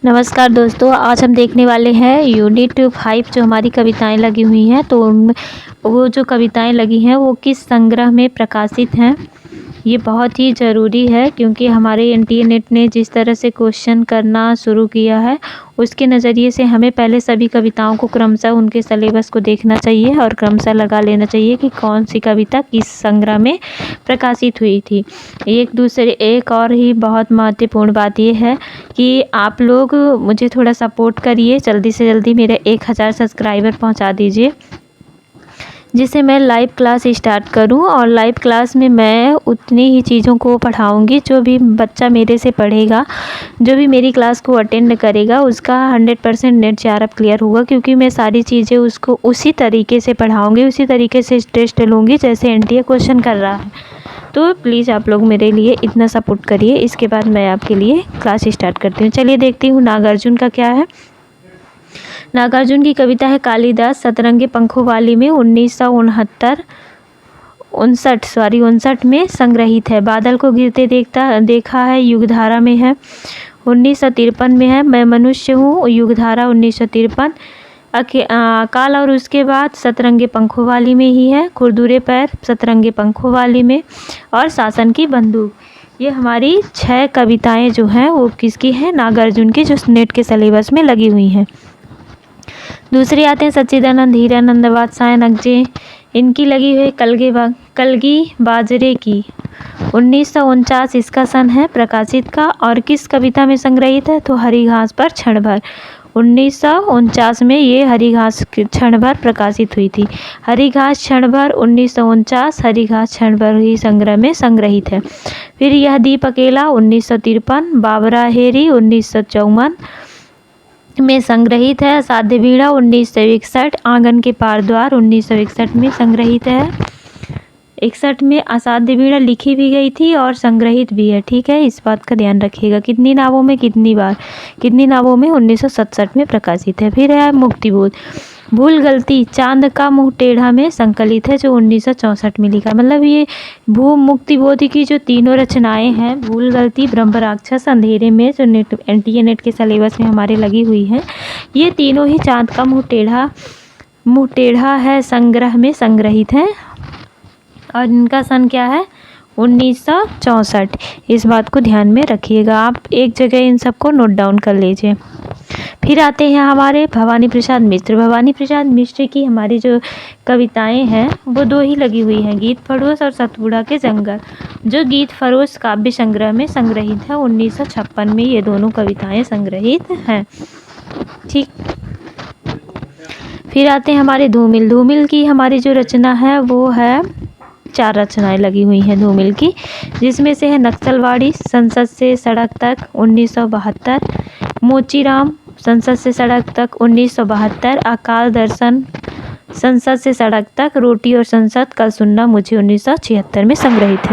नमस्कार दोस्तों, आज हम देखने वाले हैं यूनिट 5 जो हमारी कविताएं लगी हुई हैं। तो वो जो कविताएं लगी हैं वो किस संग्रह में प्रकाशित हैं। ये बहुत ही ज़रूरी है क्योंकि हमारे एनटीए नेट ने जिस तरह से क्वेश्चन करना शुरू किया है उसके नज़रिए से हमें पहले सभी कविताओं को क्रमशः उनके सिलेबस को देखना चाहिए और क्रमशः लगा लेना चाहिए कि कौन सी कविता किस संग्रह में प्रकाशित हुई थी। एक और ही बहुत महत्वपूर्ण बात ये है कि आप लोग मुझे थोड़ा सपोर्ट करिए, जल्दी से जल्दी मेरे 1000 सब्सक्राइबर पहुंचा दीजिए जिससे मैं लाइव क्लास स्टार्ट करूं। और लाइव क्लास में मैं उतनी ही चीज़ों को पढ़ाऊंगी, जो भी बच्चा मेरे से पढ़ेगा, जो भी मेरी क्लास को अटेंड करेगा उसका 100% नेट चार्ज क्लियर होगा, क्योंकि मैं सारी चीज़ें उसको उसी तरीके से पढ़ाऊंगी, उसी तरीके से टेस्ट लूँगी जैसे एनटीए क्वेश्चन कर रहा है। तो प्लीज़ आप लोग मेरे लिए इतना सपोर्ट करिए। इसके बाद मैं आपके लिए क्लास स्टार्ट करती हूँ। चलिए देखती हूँ नागार्जुन का क्या है। नागार्जुन की कविता है कालिदास सतरंगी पंखों वाली में 1959 में संग्रहित है। बादल को गिरते देखा है, युगधारा में है। 1953 में है। मैं मनुष्य हूँ, युगधारा 1953। अकाल और उसके बाद सतरंगी पंखों वाली में ही है। खुरदुरे पैर सतरंगी पंखों वाली में, और शासन की बंदूक। ये हमारी 6 कविताएं जो हैं वो किसकी हैं, नागार्जुन की, जो नेट के सिलेबस में लगी हुई हैं। दूसरी आते हैं सच्चिदानंद हीरानंद बादशाह नगजे, इनकी लगी हुई कलगी बाजरे की। 1949 इसका सन है प्रकाशित का, और किस कविता में संग्रहित है, तो हरी घास पर क्षण भर। 1949 में ये हरी घास क्षण भर प्रकाशित हुई थी। हरी घास क्षण भर 1949 हरी घास क्षण भर ही संग्रह में संग्रहित है। फिर यह दीप अकेला 1953, बाबरा हेरी 1954 में संग्रहित है। असाध्य बीड़ा 1961, आंगन के पार द्वार 1961 में संग्रहित है। 61 में असाध्य बीड़ा लिखी भी गई थी और संग्रहित भी है, ठीक है, इस बात का ध्यान रखिएगा। कितनी नावों में कितनी बार, कितनी नावों में 1967 में प्रकाशित है। फिर है मुक्तिबोध, भूल गलती चांद का मुंह टेढ़ा में संकलित है, जो 1964 में लिखा। मतलब ये मुक्तिबोध की जो तीनों रचनाएं हैं, भूल गलती, ब्रह्म राक्षस, अंधेरे में, जो एनटीए नेट के सिलेबस में हमारे लगी हुई हैं, ये तीनों ही चांद का मुंह टेढ़ा है संग्रह में संग्रहित है, और इनका सन क्या है, 1964। इस बात को ध्यान में रखिएगा, आप एक जगह इन सबको नोट डाउन कर लीजिए। फिर आते हैं हमारे भवानी प्रसाद मिश्र। भवानी प्रसाद मिश्र की हमारी जो कविताएं हैं वो 2 ही लगी हुई हैं, गीत फरोश और सतपुड़ा के जंगल, जो गीत फरोश काव्य संग्रह में संग्रहित है। 1956 में ये दोनों कविताएं संग्रहित हैं, ठीक। फिर आते हैं हमारे धूमिल। धूमिल की हमारी जो रचना है वो है, 4 रचनाएं लगी हुई हैं धूमिल की, जिसमें से है नक्सलवाड़ी संसद से सड़क तक 1972, मोचीराम संसद से सड़क तक 1972, अकाल दर्शन संसद से सड़क तक, रोटी और संसद कल सुनना मुझे 1976 में संग्रहित है।